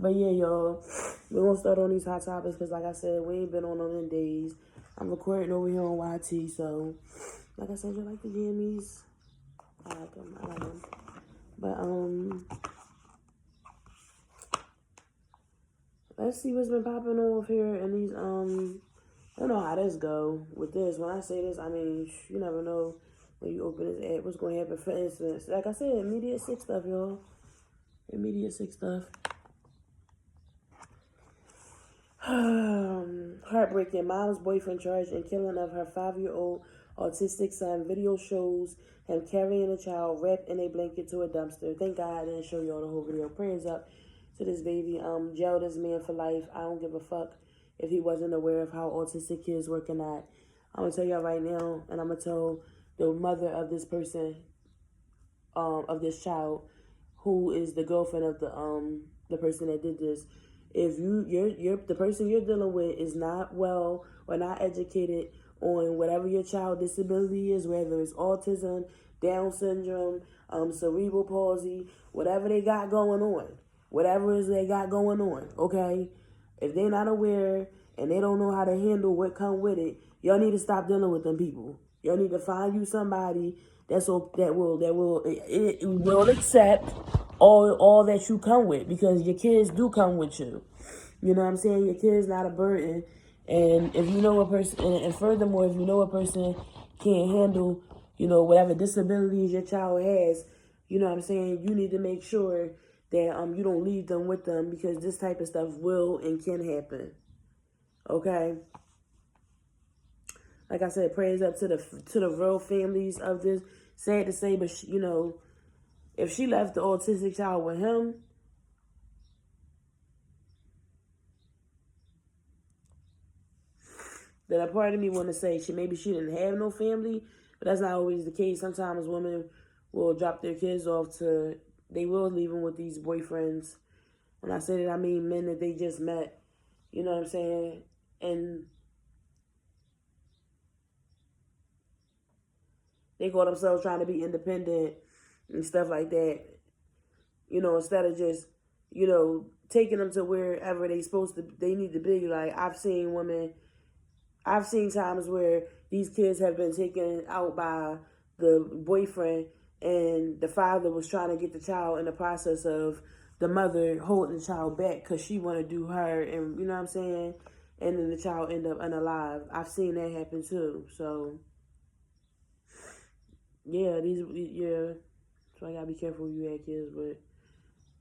But yeah, y'all, we're going to start on these hot topics because, like I said, we ain't been on them in days. I'm recording over here on YT, so, like I said, you like the jammies? I like them. I like them. But, let's see what's been popping off here in these, I don't know how this go with this. When I say this, I mean, you never know when you open this app what's going to happen. For instance, like I said, immediate sick stuff, y'all. Immediate sick stuff. Heartbreaking. Mom's boyfriend charged in killing of her 5-year-old autistic son. Video shows him carrying a child wrapped in a blanket to a dumpster. Thank God I didn't show y'all the whole video. Prayers up to this baby. Jail this man for life. I don't give a fuck if he wasn't aware of how autistic kids work or not. I'm gonna tell y'all right now, and I'm gonna tell the mother of this person, of this child, who is the girlfriend of the person that did this. If the person you're dealing with is not well or not educated on whatever your child disability is, whether it's autism, Down syndrome, cerebral palsy, whatever they got going on, okay? If they're not aware and they don't know how to handle what come with it, y'all need to stop dealing with them people. Y'all need to find you somebody that will accept all that you come with, because your kids do come with you. You know what I'm saying? Your kid's not a burden. And if you know a person, and furthermore, if you know a person can't handle, whatever disabilities your child has, you know what I'm saying, you need to make sure that you don't leave them with them, because this type of stuff will and can happen. Okay? Like I said, prayers up to the real families of this. Sad to say, but if she left the autistic child with him, then a part of me want to say maybe she didn't have no family, but that's not always the case. Sometimes women will drop their kids off they will leave them with these boyfriends. When I say that, I mean men that they just met. You know what I'm saying? And they call themselves trying to be independent and stuff like that. Instead of just, taking them to wherever they need to be. Like, I've seen times where these kids have been taken out by the boyfriend, and the father was trying to get the child in the process of the mother holding the child back because she want to do her, and you know what I'm saying? And then the child end up unalive. I've seen that happen too. So, yeah, so I gotta be careful when you have kids, but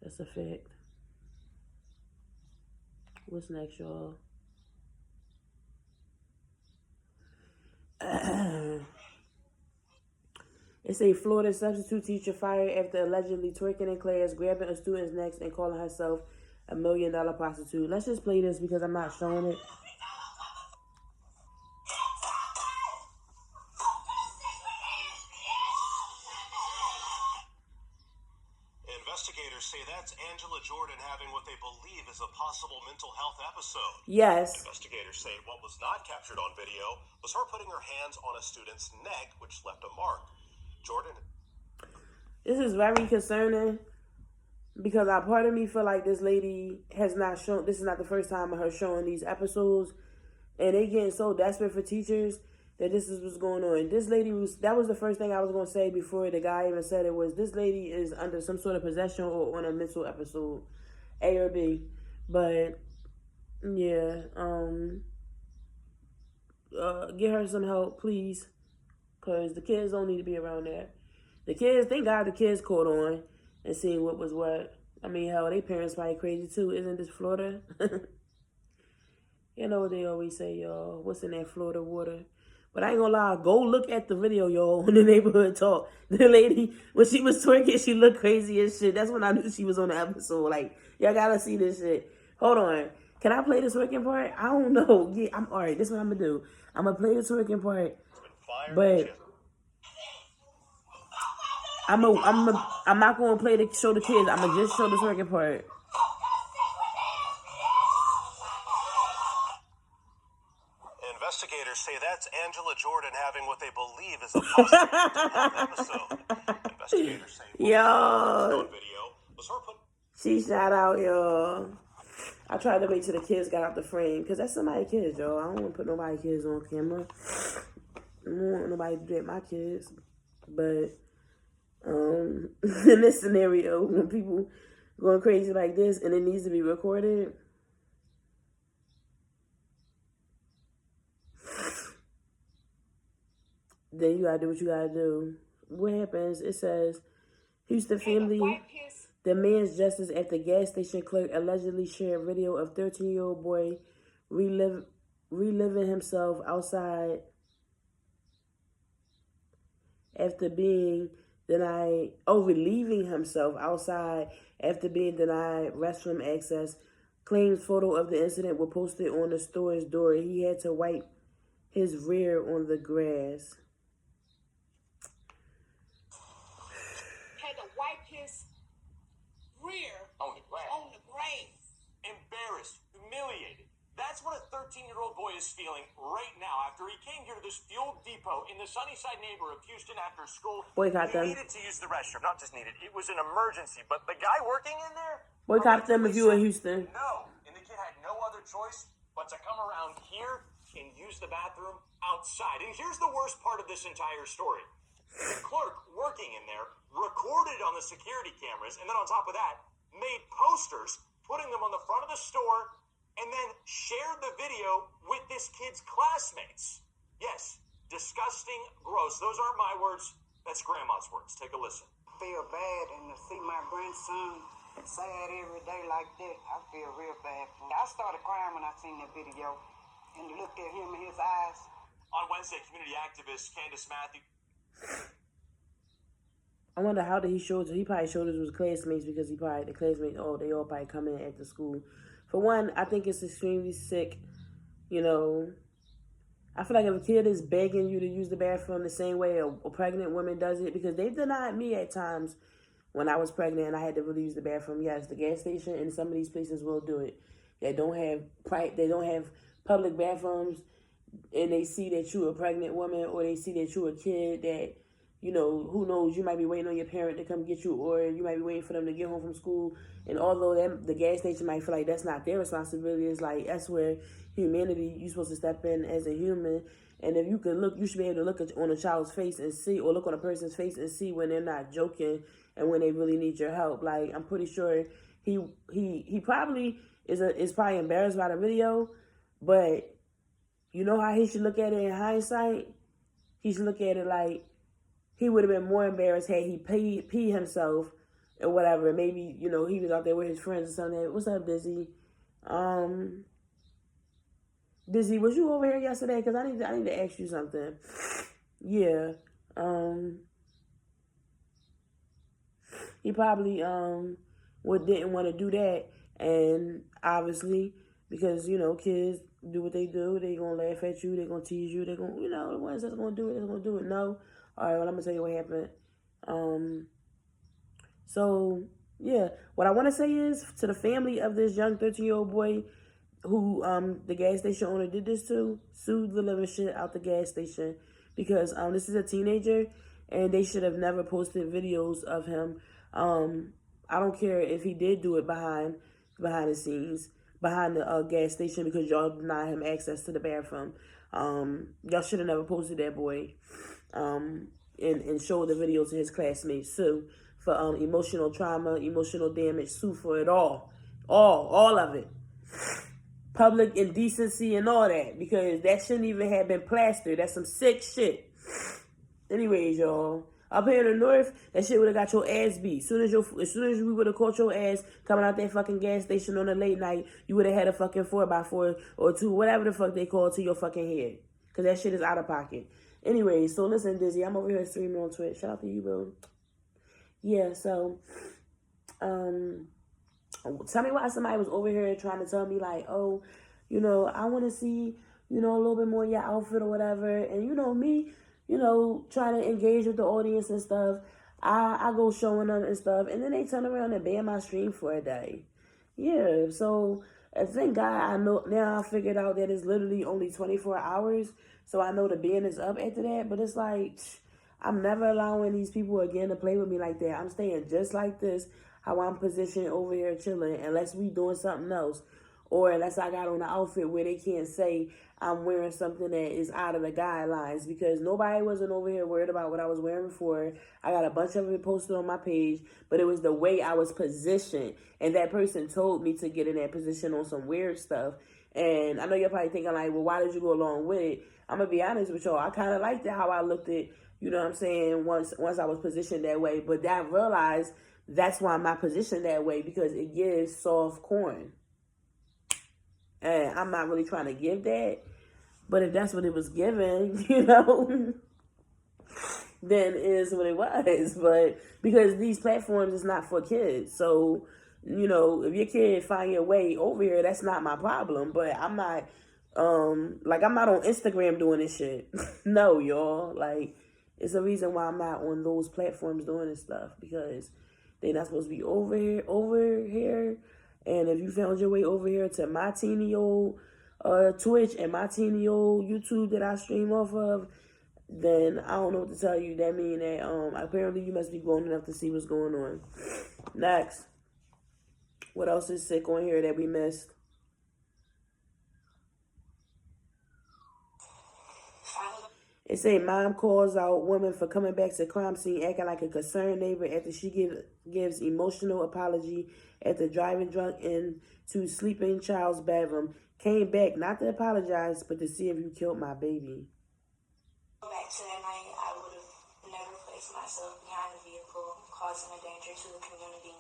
that's a fact. What's next, y'all? It's a Florida substitute teacher fired after allegedly twerking in class, grabbing a student's neck, and calling herself a $1 million prostitute. Let's just play this because I'm not showing it. Investigators say that's Angela Jordan having what they believe is a possible mental health episode. Yes. Investigators say what was not captured on video was her putting her hands on a student's neck, which left a mark. Jordan. This is very concerning because a part of me feel like this lady has not shown, this is not the first time of her showing these episodes, and they getting so desperate for teachers that this is what's going on. This lady that was the first thing I was going to say before the guy even said it, was this lady is under some sort of possession or on a mental episode, A or B. But, yeah, get her some help, please, because the kids don't need to be around that. The kids, thank God the kids caught on and seeing what was what. I mean, hell, they parents probably crazy too. Isn't this Florida? You know what they always say, y'all. What's in that Florida water? But I ain't gonna lie, go look at the video, y'all, on the neighborhood talk. The lady, when she was twerking, she looked crazy as shit. That's when I knew she was on the episode. Like, y'all gotta see this shit. Hold on. Can I play the twerking part? I don't know. Yeah, I'm all right. This is what I'm gonna do. I'm gonna play the twerking part, but I'm not gonna show the kids. I'm gonna just show the twerking part. Investigators say that's Angela Jordan having what they believe is a possible mental health episode. Investigators say yo, video was her she shot out, y'all. I tried to wait till the kids got out the frame, because that's somebody's kids, y'all. I don't want to put nobody's kids on camera. I don't want nobody to do that my kids. But in this scenario, when people going crazy like this and it needs to be recorded, then you gotta do what you gotta do. What happens? It says, Houston family, demands justice after gas station clerk allegedly shared video of 13-year-old boy reliving himself outside after being denied, relieving himself outside after being denied restroom access. Claims photo of the incident were posted on the store's door. He had to wipe his rear on the grass. Had to wipe his rear on the grass. Embarrassed, humiliated. That's what a 13-year-old boy is feeling right now after he came here to this fuel depot in the Sunnyside neighborhood of Houston after school. Boycott them. He needed to use the restroom. Not just needed. It was an emergency. But the guy working in there? Boycott them if you in Houston. No. And the kid had no other choice but to come around here and use the bathroom outside. And here's the worst part of this entire story. The clerk working in there recorded on the security cameras, and then on top of that, made posters, putting them on the front of the store, and then shared the video with this kid's classmates. Yes, disgusting, gross. Those aren't my words. That's Grandma's words. Take a listen. I feel bad, and to see my grandson sad every day like that, I feel real bad for him. I started crying when I seen that video and looked at him in his eyes. On Wednesday, community activist Candace Matthews. I wonder how did he show it. He probably showed it to his classmates, because the classmates, they all probably come in after school. For one, I think it's extremely sick, you know. I feel like if a kid is begging you to use the bathroom the same way a pregnant woman does it, because they've denied me at times when I was pregnant and I had to really use the bathroom. Yes, the gas station and some of these places will do it. They don't have public bathrooms, and they see that you're a pregnant woman, or they see that you're a kid that, you know, who knows, you might be waiting on your parent to come get you, or you might be waiting for them to get home from school. And although the gas station might feel like that's not their responsibility, it's like that's where humanity, you're supposed to step in as a human. And if you can look, you should be able to look on a child's face and see, or look on a person's face and see when they're not joking and when they really need your help. Like, I'm pretty sure he probably is probably embarrassed by the video, but you know how he should look at it in hindsight? He should look at it like he would have been more embarrassed had he peed himself or whatever. Maybe, you know, he was out there with his friends or something. What's up, Dizzy? Dizzy, was you over here yesterday? Because I need to ask you something. Yeah. He probably didn't want to do that, and obviously, because, you know, kids do what they do, they gonna laugh at you, they gonna tease you, they gonna, you know, the ones that's gonna do it, they're gonna do it. No. All right, well, I'm gonna tell you what happened. So yeah, what I want to say is, to the family of this young 13-year-old boy who the gas station owner did this to, sued the living shit out the gas station, because this is a teenager and they should have never posted videos of him. I don't care if he did do it behind the scenes, behind the gas station, because y'all denied him access to the bathroom. Y'all should have never posted that boy and showed the video to his classmates. Sue for emotional trauma, emotional damage. Sue for it all of it. Public indecency and all that, because that shouldn't even have been plastered. That's some sick shit. Anyways, y'all, up here in the north, that shit would have got your ass beat. As soon as we would have caught your ass coming out that fucking gas station on a late night, you would have had a fucking 4x4 or 2, whatever the fuck they call, to your fucking head. Because that shit is out of pocket. Anyways, so listen, Dizzy, I'm over here streaming on Twitch. Shout out to you, bro. Yeah, so, tell me why somebody was over here trying to tell me, like, oh, you know, I want to see, you know, a little bit more of your outfit or whatever. And, you know, me, you know, trying to engage with the audience and stuff. I go showing them and stuff. And then they turn around and ban my stream for a day. Yeah, so thank God I know now. I figured out that it's literally only 24 hours. So I know the ban is up after that. But it's like, I'm never allowing these people again to play with me like that. I'm staying just like this, how I'm positioned over here chilling, unless we doing something else. or unless I got on an outfit where they can't say I'm wearing something that is out of the guidelines, because nobody wasn't over here worried about what I was wearing before. I got a bunch of it posted on my page, but it was the way I was positioned, and that person told me to get in that position on some weird stuff. And I know you're probably thinking like, well, why did you go along with it? I'm gonna be honest with y'all. I kind of liked it how I looked at, you know what I'm saying, once I was positioned that way. But I realized that's why I'm not positioned that way, because it gives soft corn. And I'm not really trying to give that. But if that's what it was given, you know, then it is what it was. But because these platforms is not for kids. So, you know, if your kid find your way over here, that's not my problem. But I'm not, I'm not on Instagram doing this shit. No, y'all. Like, it's a reason why I'm not on those platforms doing this stuff, because they're not supposed to be over here. And if you found your way over here to my teeny old Twitch and my teeny old YouTube that I stream off of, then I don't know what to tell you. That mean that apparently you must be grown enough to see what's going on. Next. What else is sick on here that we missed? It say mom calls out woman for coming back to crime scene acting like a concerned neighbor after she gives emotional apology after driving drunk into sleeping child's bathroom. Came back not to apologize, but to see if you killed my baby. Back to that night, I would have never placed myself behind the vehicle, causing a danger to the community.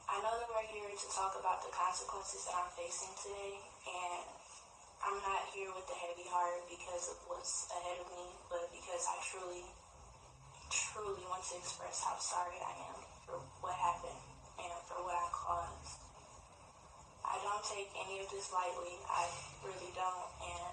I know that we're here to talk about the consequences that I'm facing today, and I'm not here with a heavy heart because of what's ahead of me, but because I truly want to express how sorry I am for what happened and for what I caused. I don't take any of this lightly. I really don't, and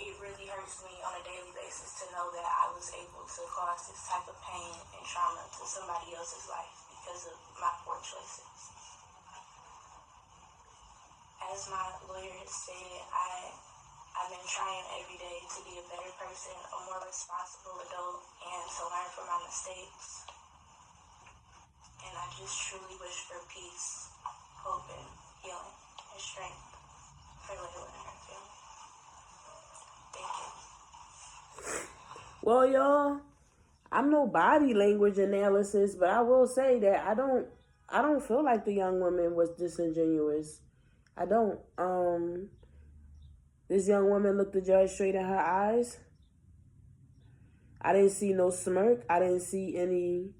it really hurts me on a daily basis to know that I was able to cause this type of pain and trauma to somebody else's life because of my poor choices. As my lawyer has stated, I've been trying every day to be a better person, a more responsible adult, and to learn from my mistakes. And I just truly wish for peace, hope, and healing and strength for Layla and her family. Thank you. Well, y'all, I'm no body language analysis, but I will say that I don't feel like the young woman was disingenuous. I don't. This young woman looked the judge straight in her eyes. I didn't see no smirk. I didn't see any.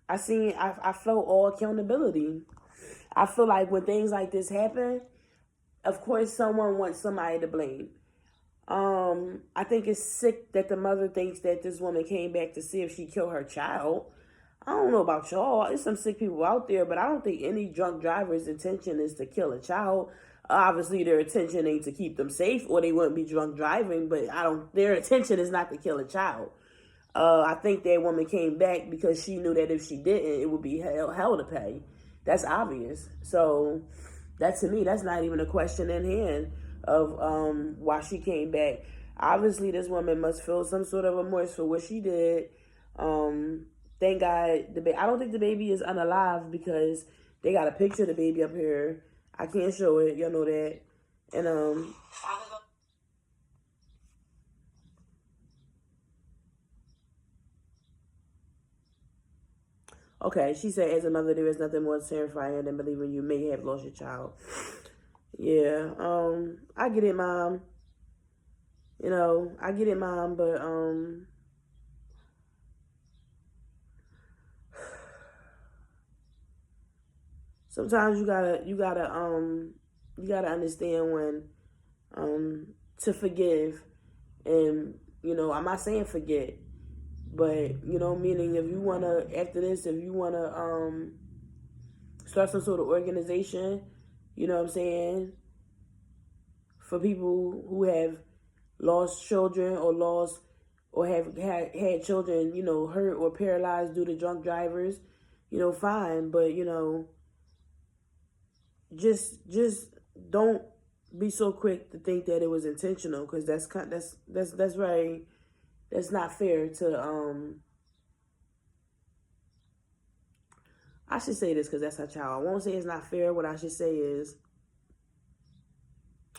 I felt all accountability. I feel like when things like this happen, of course someone wants somebody to blame. I think it's sick that the mother thinks that this woman came back to see if she killed her child. I don't know about y'all. There's some sick people out there, but I don't think any drunk driver's intention is to kill a child. Obviously, their intention ain't to keep them safe, or they wouldn't be drunk driving. But their intention is not to kill a child. I think that woman came back because she knew that if she didn't, it would be hell to pay. That's obvious. So that, to me, that's not even a question in hand of why she came back. Obviously, this woman must feel some sort of remorse for what she did. Thank God, I don't think the baby is unalive because they got a picture of the baby up here. I can't show it, y'all know that. And okay, she said, as a mother, there is nothing more terrifying than believing you may have lost your child. Yeah, I get it, Mom. You know, I get it, Mom, but sometimes you gotta understand when to forgive. And, you know, I'm not saying forget, but, you know, meaning if you wanna, after this, if you wanna start some sort of organization, you know what I'm saying, for people who have lost children or have had children, you know, hurt or paralyzed due to drunk drivers, you know, fine. But, you know, just don't be so quick to think that it was intentional, because that's not fair to I should say this because that's her child. I won't say it's not fair. What I should say is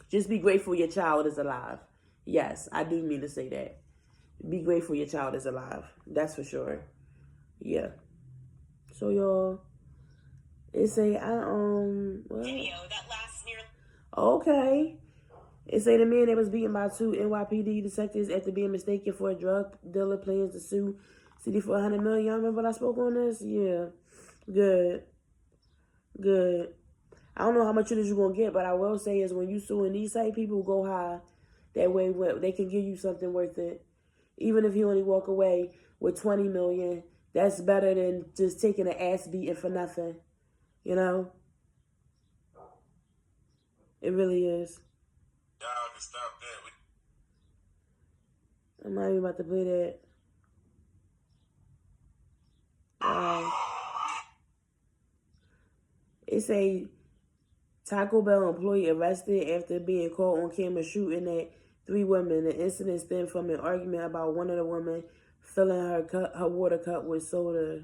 just be grateful your child is alive. Yes, I do mean to say that. Be grateful your child is alive. That's for sure. Yeah. So y'all, it say what? Video that lasts nearly. Okay. It say the man that was beaten by 2 NYPD detectives after being mistaken for a drug dealer plans to sue City for $100 million. Y'all remember when I spoke on this? Yeah. Good. I don't know how much of this you're going to get, but I will say is when you suing these type people, go high. That way they can give you something worth it. Even if you only walk away with $20 million, that's better than just taking an ass beating for nothing. You know? It really is. Y'all can stop that. I'm not even about to play that. It say Taco Bell employee arrested after being caught on camera shooting at 3 women. The incident stemmed from an argument about one of the women filling her water cup with soda.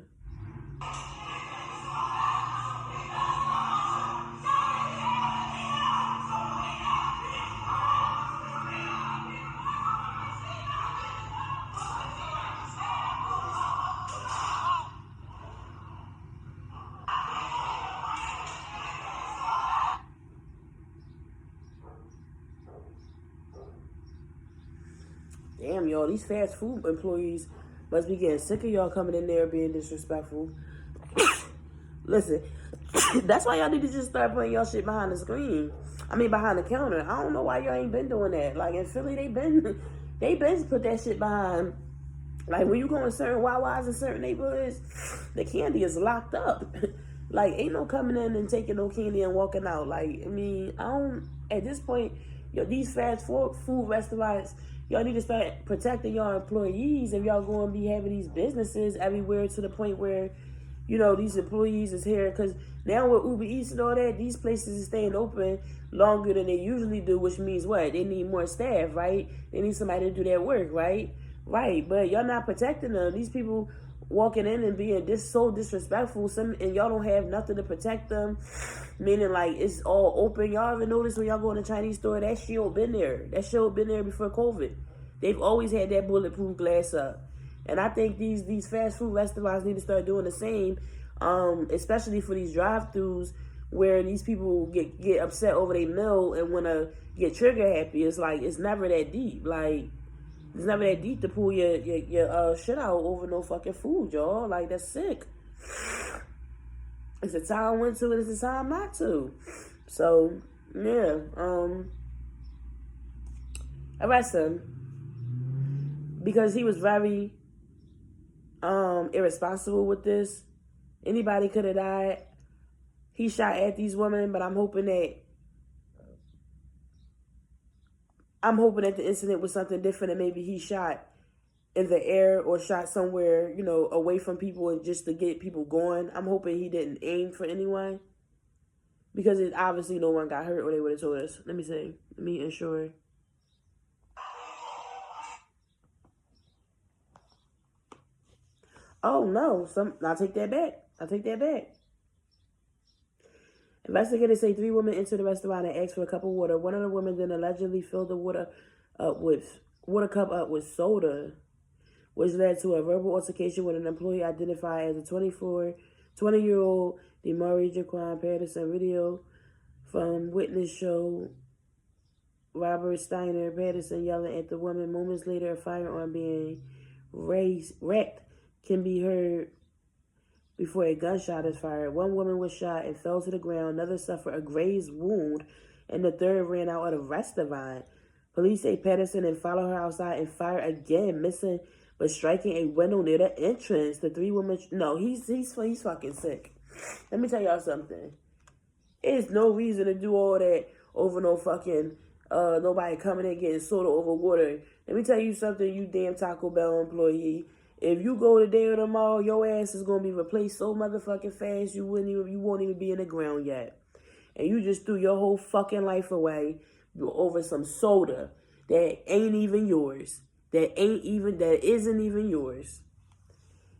Damn, y'all, these fast food employees must be getting sick of y'all coming in there being disrespectful. Listen, that's why y'all need to just start putting y'all shit behind the screen. I mean, behind the counter. I don't know why y'all ain't been doing that. Like, in Philly, they been put that shit behind. Like, when you go in certain Wawa's in certain neighborhoods, the candy is locked up. Like, ain't no coming in and taking no candy and walking out. Like, I mean, at this point, yo, these fast food restaurants, y'all need to start protecting y'all employees if y'all going to be having these businesses everywhere to the point where, you know, these employees is here. Because now with Uber Eats and all that, these places is staying open longer than they usually do, which means what? They need more staff, right? They need somebody to do their work, right? Right, but y'all not protecting them. These people walking in and being so disrespectful, and y'all don't have nothing to protect them, meaning like it's all open. Y'all ever notice when y'all go in a Chinese store, that shield been there. That shield been there before COVID. They've always had that bulletproof glass up. And I think these fast food restaurants need to start doing the same, especially for these drive-thrus where these people get upset over their meal and want to get trigger happy. It's like, it's never that deep. Like, it's never that deep to pull your shit out over no fucking food, y'all. Like, that's sick. It's a time when to and it's a time not to. So, yeah. Arrest him. Because he was very irresponsible with this. Anybody could have died. He shot at these women, but I'm hoping that the incident was something different, and maybe he shot in the air or shot somewhere, you know, away from people and just to get people going. I'm hoping he didn't aim for anyone, because it obviously no one got hurt or they would have told us. Let me see. Let me ensure. Oh, no. I'll take that back. Investigators say 3 women entered the restaurant and asked for a cup of water. One of the women then allegedly filled the water cup up with soda, which led to a verbal altercation with an employee identified as a 20-year-old Demari Jaquan Patterson. Video from witness show Robert Steiner Patterson yelling at the woman. Moments later, a firearm being wrecked can be heard before a gunshot is fired. One woman was shot and fell to the ground. Another suffered a grazed wound, and the third ran out of the restaurant. Police say Patterson and followed her outside and fired again, missing but striking a window near the entrance. The 3 women... No, he's fucking sick. Let me tell y'all something. There's no reason to do all that over no fucking... nobody coming in getting soda over water. Let me tell you something, you damn Taco Bell employee. If you go today or tomorrow, your ass is gonna be replaced so motherfucking fast you won't even be in the ground yet. And you just threw your whole fucking life away over some soda that ain't even yours. That isn't even yours.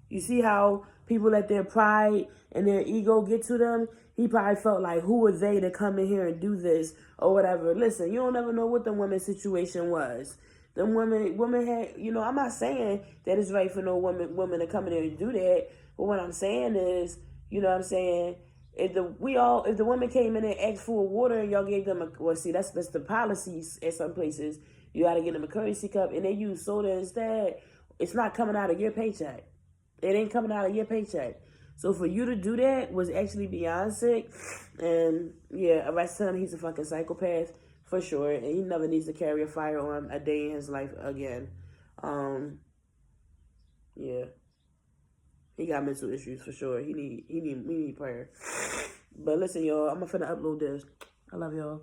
You see how people let their pride and their ego get to them, he probably felt like, who are they to come in here and do this or whatever. Listen, you don't ever know what the woman's situation was. The women had, you know, I'm not saying that it's right for no woman to come in here and do that. But what I'm saying is, you know what I'm saying, if the women came in and asked for water and y'all gave them that's the policies at some places. You got to get them a courtesy cup and they use soda instead. It's not coming out of your paycheck. It ain't coming out of your paycheck. So for you to do that was actually beyond sick. And yeah, arrest him. He's a fucking psychopath for sure. And he never needs to carry a firearm a day in his life again. Yeah. He got mental issues for sure. He need prayer. But listen, y'all, I'm finna upload this. I love y'all.